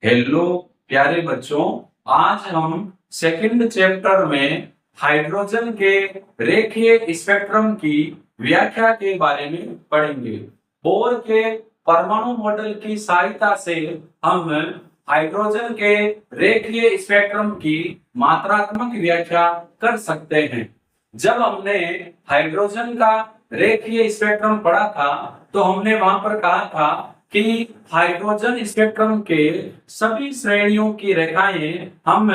Hello प्यारे बच्चों, आज हम सेकंड चैप्टर में हाइड्रोजन के रेखीय स्पेक्ट्रम की व्याख्या के बारे में पढ़ेंगे। बोर के परमाणु मॉडल की सहायता से हम हाइड्रोजन के रेखीय स्पेक्ट्रम की मात्रात्मक व्याख्या कर सकते हैं। जब हमने हाइड्रोजन का रेखीय स्पेक्ट्रम पढ़ा था तो हमने वहां पर कहा था कि हाइड्रोजन स्पेक्ट्रम के सभी श्रेणियों की रेखाएं हम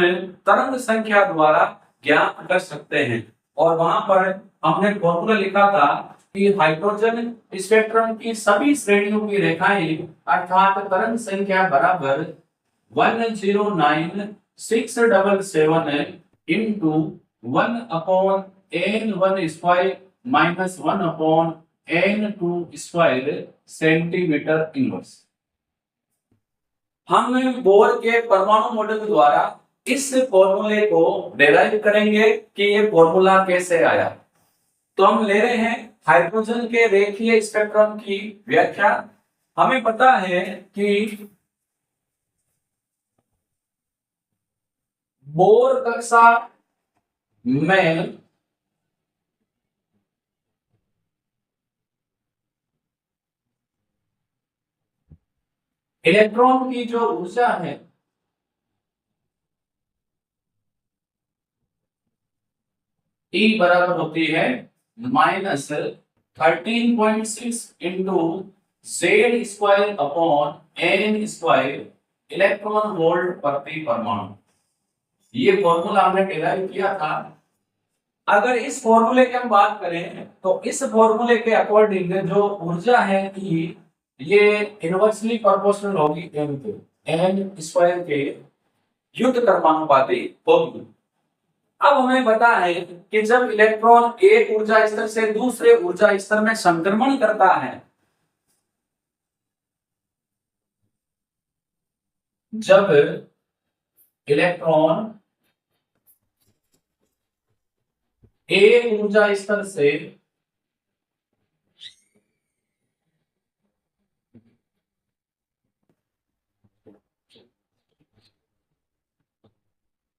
तरंग संख्या द्वारा ज्ञात कर सकते हैं। और वहां पर हमने फॉर्मूला लिखा था कि हाइड्रोजन स्पेक्ट्रम की सभी श्रेणियों की रेखाएं अर्थात तरंग संख्या बराबर 109677 into 1/n1² minus 1/n2² centimetre inverse. हम बोर के परमाणु मॉडल द्वारा इस फॉर्मूले को डेराइव करेंगे कि ये फॉर्मूला कैसे आया। तो हम ले रहे हैं हाइड्रोजन के रेखीय स्पेक्ट्रम की व्याख्या। हमें पता है कि बोर कक्षा में इलेक्ट्रॉन की जो ऊर्जा है E बराबर होती है -13.6 into Z² upon n² electron volt प्रति परमाणु। ये फॉर्मूला हमने डिराइव किया था। अगर इस फॉर्मूले की हम बात करें तो इस फॉर्मूले के अकॉर्डिंग जो ऊर्जा है E ये इनवर्सली प्रोपोर्शनल होगी n के n² के युद्ध कर्मानुपाती होगी। अब हमें पता है कि जब इलेक्ट्रॉन एक ऊर्जा स्तर से दूसरे ऊर्जा स्तर में संक्रमण करता है, जब इलेक्ट्रॉन एक ऊर्जा स्तर से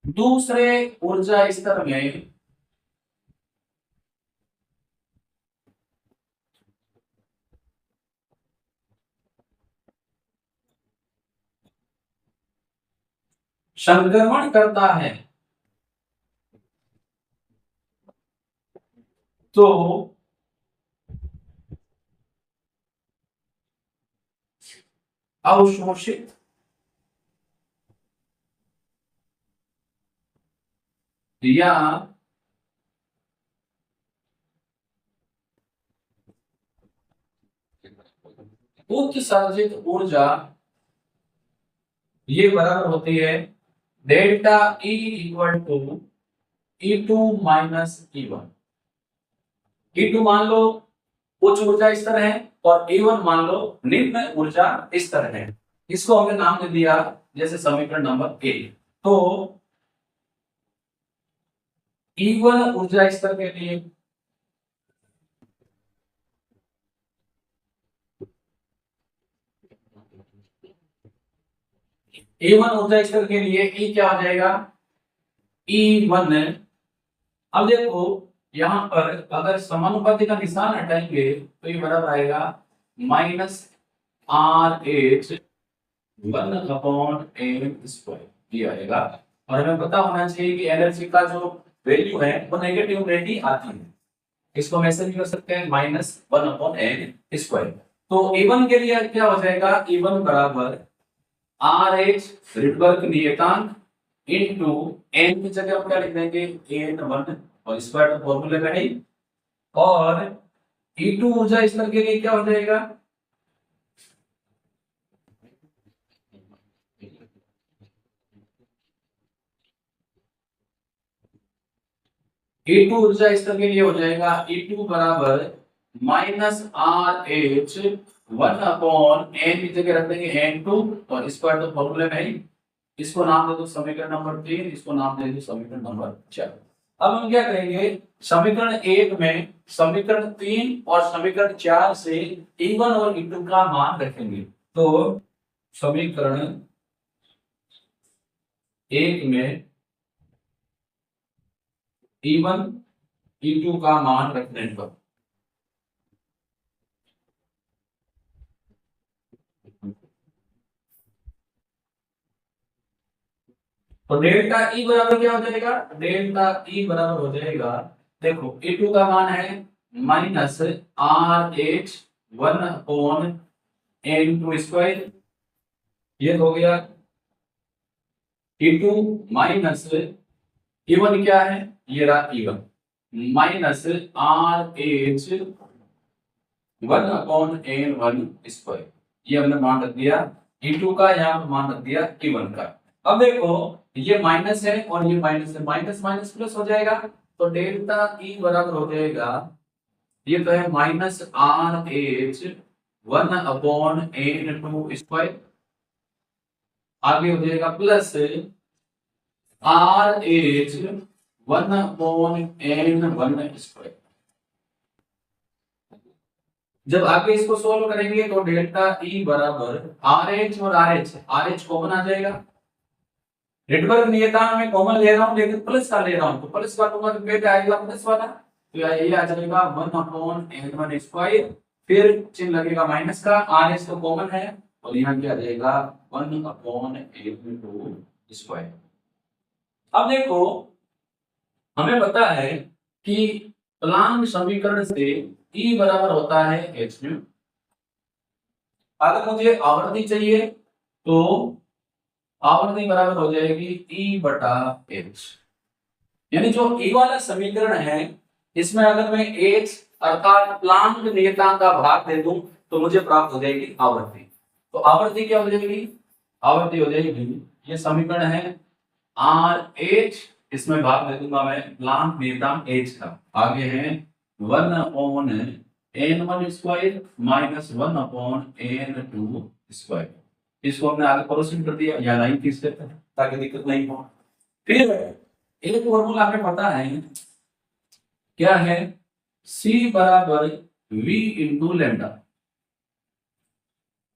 दूसरे ऊर्जा स्तर में संक्रमण करता है तो अवशोषित या उत्सर्जित ऊर्जा ये बराबर होती है delta E equal to E2 minus E1। E2 मान लो उच्च ऊर्जा स्तर है और E1 मान लो निम्न ऊर्जा स्तर है। इसको हमने नाम दे दिया जैसे समीकरण नंबर 1। तो E1 ऊर्जा स्तर के लिए E1 ऊर्जा स्तर के लिए E क्या हो जाएगा E1। अब देखो यहां पर अगर समानुपाती का निशान हटाएंगे तो ये बराबर आएगा -RH 1/n² ये आएगा। और हमें पता होना चाहिए कि एनर्जी का जो वैल्यू है वो नेगेटिव में ही आती है। इसको हम ऐसे भी कर सकते हैं -1/n²। तो E1 के लिए क्या हो जाएगा E1 बराबर RH रिडबर्ग नियतांक इनटू n की जगह हम क्या लिख देंगे n1 और स्क्वायर तो फॉर्मूले में है। और E2 ऊर्जा स्तर के लिए क्या हो जाएगा E2 ऊर्जा स्तर के लिए हो जाएगा E2 बराबर -RH 1/n की जगह रख देंगे n2 और स्क्वायर तो फॉर्मूले में है। इसको नाम दे दो समीकरण नंबर 3, इसको नाम दे दो समीकरण नंबर 4। अब हम क्या करेंगे समीकरण 1 में समीकरण 3 और समीकरण 4 से E1 और E2 का मान रखेंगे। तो समीकरण एक में E1 E2 का मान रखने पर तो डेल्टा ई बराबर क्या हो जाएगा, डेल्टा ई बराबर हो जाएगा, देखो E2 का मान है माइनस आर एच 1/n² ये हो गया। E2 माइनस E1 क्या है, ये रहा E1 minus R H 1/n1², ये हमने मान रख दिया E2 का, यहाँ पर मान रख दिया E1 का। अब देखो ये माइनस है और ये माइनस है, माइनस माइनस प्लस हो जाएगा, तो डेल्टा E बराबर हो जाएगा, ये तो है माइनस आर एच 1/n2², आगे हो जाएगा प्लस आर एच 1/n1²। जब आगे इसको सोल्व करेंगे तो डेल्टा ई बराबर आर एच और आर एच कॉमन आ जाएगा। रेडबर्ग नियतांक में कॉमन ले रहा हूं लेकिन प्लस का ले रहा हूं, तो प्लस का लूंगा तो बेटा आएगा प्लस वाला, तो ये आ जाएगा 1/n1², फिर चिन्ह लगेगा माइनस का, आर एच तो कॉमन है और यहाँ क्या आ जाएगा 1/n2²। अब देखो हमें पता है कि प्लांक समीकरण से E बराबर होता है h न्यू। अगर मुझे आवृत्ति चाहिए तो आवृत्ति बराबर हो जाएगी E/h, यानी जो E वाला समीकरण है इसमें अगर मैं h अर्थात प्लांक नियतांक का भाग दे दूं तो मुझे प्राप्त हो जाएगी आवृत्ति। तो आवृत्ति क्या हो जाएगी, आवृत्ति हो जाएगी, ये समीकरण है RH, इसमें भाग दे दूंगा मैं प्लांक नियतांक h का, आगे है 1/n1² माइनस 1/n2²। इसको हमने आगे परोक्षण कर दिया या नहीं किस ताकि दिक्कत नहीं हो। फिर एक फॉर्मूला हमें पता है क्या है, C बराबर V इंटू लेमडा।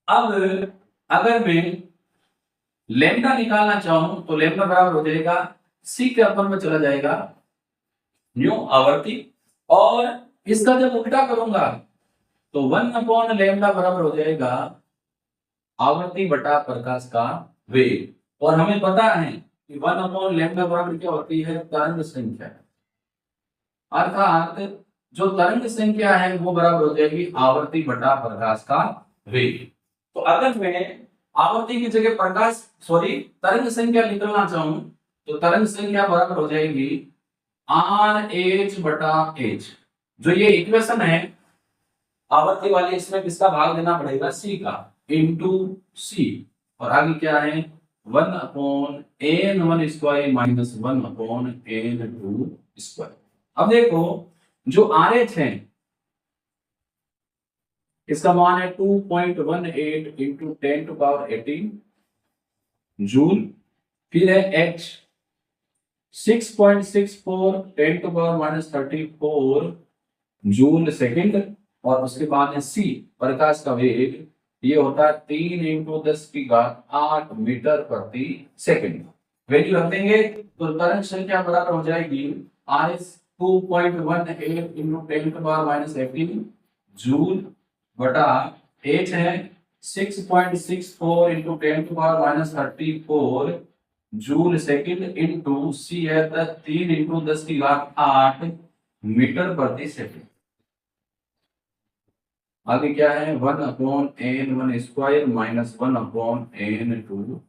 अब अगर मैं लेमडा निकालना चाहूं तो लेमडा बराबर हो जाएगा C के अपन में चला जाएगा न्यू आवृत्ति, और इसका जब उल्टा करूंगा तो 1/लेमडा बराबर हो जाएगा आवृत्ति बटा प्रकाश का वेग, और हमें पता है कि 1/लेमडा बराबर क्या होती है, तरंग संख्या, अर्थात जो तरंग संख्या है वो बराबर हो जाएगी आवृत्ति बटा प्रकाश का वेग। तो अगर मैं आवृत्ति की जगह तरंग संख्या निकलना चाहूं तो तरंग संख्या बराबर हो जाएगी RH/h। जो ये इक्वेशन है आवृत्ति वाली, इसमें किसका भाग देना पड़ेगा, C का, इंटू C, और आगे क्या है 1/n1² माइनस 1/n2²। अब देखो जो RH है इसका मान है 2.18 इंटू 10⁻18 जूल, फिर है H 6.64 10⁻34 जूल सेकंड, और उसके बाद है C प्रकाश का वेग, ये होता है 3 इंटू 10⁸ मीटर प्रति सेकंड। वैल्यू रख देंगे तो तरंग संख्या बराबर हो जाएगी RS 2.18 इंटू 10⁻18 जूल बटा H है 6.64 into 10⁻34 joule second into C है 3 इंटू 10⁸ मीटर प्रति सेकंड। आगे क्या है 1/n1² माइनस 1/n2।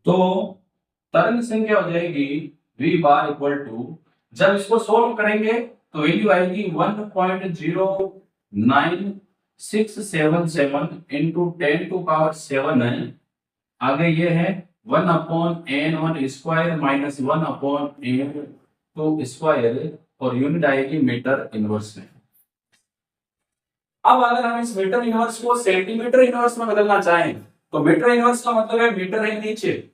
तो तरंग संख्या हो जाएगी v बार इक्वल टू, जब इसको सोल्व करेंगे तो वैल्यू आएगी 1.09677 इंटू 10⁻7, आगे ये है 1/n1² माइनस 1/n2², और यूनिट आएगी मीटर इनवर्स में। अब अगर हम इस मीटर इनवर्स को सेंटीमीटर इनवर्स में बदलना चाहें तो मीटर इनवर्स का मतलब है मीटर है नीचे,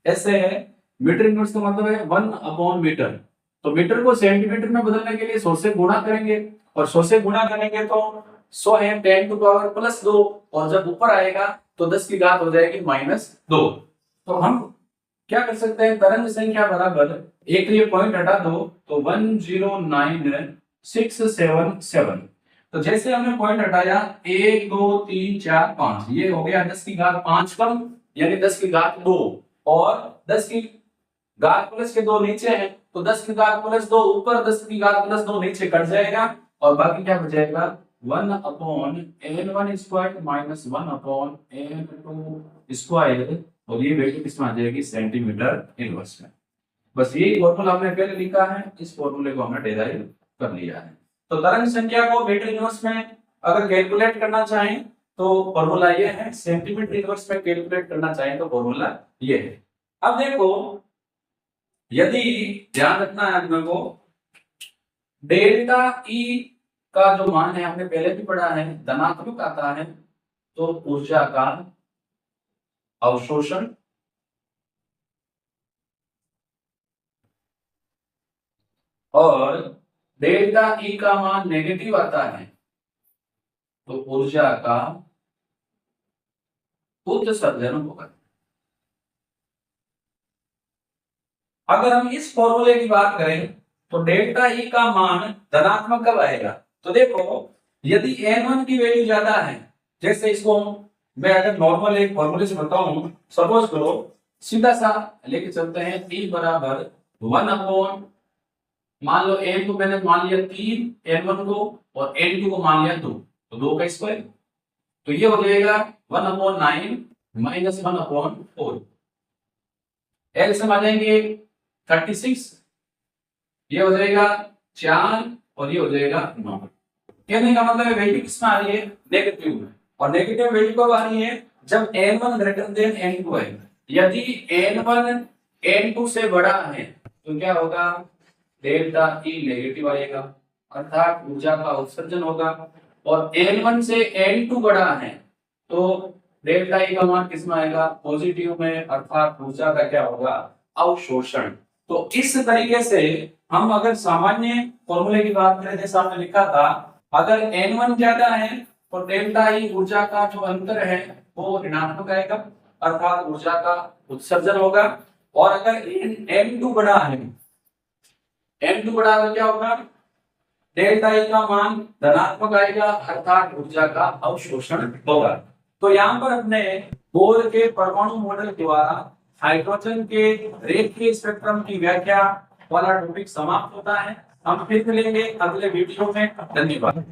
ऐसे है, मीटर इनवर्स का मतलब है 1/मीटर। तो मीटर को सेंटीमीटर में बदलने के लिए 100 से गुणा करेंगे, और 100 से गुणा करेंगे तो 100 है 10⁻+2, और जब ऊपर आएगा तो 10 की घात हो जाएगी -2। तो हम क्या कर सकते हैं, तरंग संख्या बराबर एक ये पॉइंट हटा दो तो 109677। तो जैसे हमने पॉइंट हटाया 1 2 3 4 5, ये हो गया 10 की घात 5 कम यानी 10 की घात 2, और 10 की घात प्लस के 2 नीचे है तो 10 की घात प्लस 2 ऊपर, 10 की घात प्लस 2 नीचे कट जाएगा और बाकी क्या बचेगा 1/n1 square minus 1/n2 square, और ये वैल्यू किसमें आ जाएगी, सेंटीमीटर इनवर्स में। बस यही फॉर्मूला हमने पहले लिखा है, इस फॉर्मूले को हमने डेराइव कर लिया है। तो तरंग संख्या को मीटर इनवर्स में अगर कैलकुलेट करना चाहें तो फॉर्मूला ये है, सेंटीमीटर इनवर्स में कैलकुलेट करना चाहें तो फॉर्मूला ये है। अब देखो, यदि ध्यान रखना है आदमी को, डेल्टा ई का जो मान है हमने पहले भी पढ़ा है, धनात्मक आता है तो ऊर्जा का अवशोषण, और डेल्टा ई का मान नेगेटिव आता है तो ऊर्जा का उत्सर्जन होगा। अगर हम इस फॉर्मूले की बात करें तो डेल्टा ई का मान धनात्मक कब आएगा, तो देखो यदि n1 की वैल्यू ज्यादा है, जैसे इसको मैं अगर नॉर्मल एक फॉर्मूले से बताऊं, सपोज करो सीधा सा लेके चलते हैं, e बराबर 1/, मान लो n को मैंने मान लिया 3, n1 को, और n2 को मान लिया 2, तो 2 का स्क्वायर, तो ये हो जाएगा 1/9 माइनस 1/4, एलसीएम आ जाएंगे 36, ये हो जाएगा 4 और ये हो जाएगा 9। कहने का मतलब है वैल्यू किसमें आ रही है, नेगेटिव में, और नेगेटिव वैल्यू कब आ रही है, जब n1 ग्रेटर देन n2 है। यदि n1 n2 से बड़ा है तो क्या होगा, डेल्टा ई नेगेटिव आएगा अर्थात ऊर्जा का उत्सर्जन होगा, और n1 से n2 बड़ा है तो डेल्टा ई का मान किसमें आएगा, पॉजिटिव में, अर्थात ऊर्जा का क्या होगा, अवशोषण। तो इस तरीके से हम अगर सामान्य फॉर्मूले की बात करें, जैसा हमने लिखा था, अगर n1 ज्यादा है तो डेल्टा ई ऊर्जा का जो अंतर है वो ऋणात्मक आएगा अर्थात ऊर्जा का उत्सर्जन होगा, और अगर n2 बड़ा है, n2 बड़ा तो क्या होगा, डेल्टा ई का मान धनात्मक आएगा अर्थात ऊर्जा का अवशोषण होगा। तो यहाँ पर अपने बोर के परमाणु मॉडल द्वारा हाइड्रोजन के रेखीय स्पेक्ट्रम की व्याख्या वाला टॉपिक समाप्त होता है। हम फिर मिलेंगे अगले वीडियो में। धन्यवाद।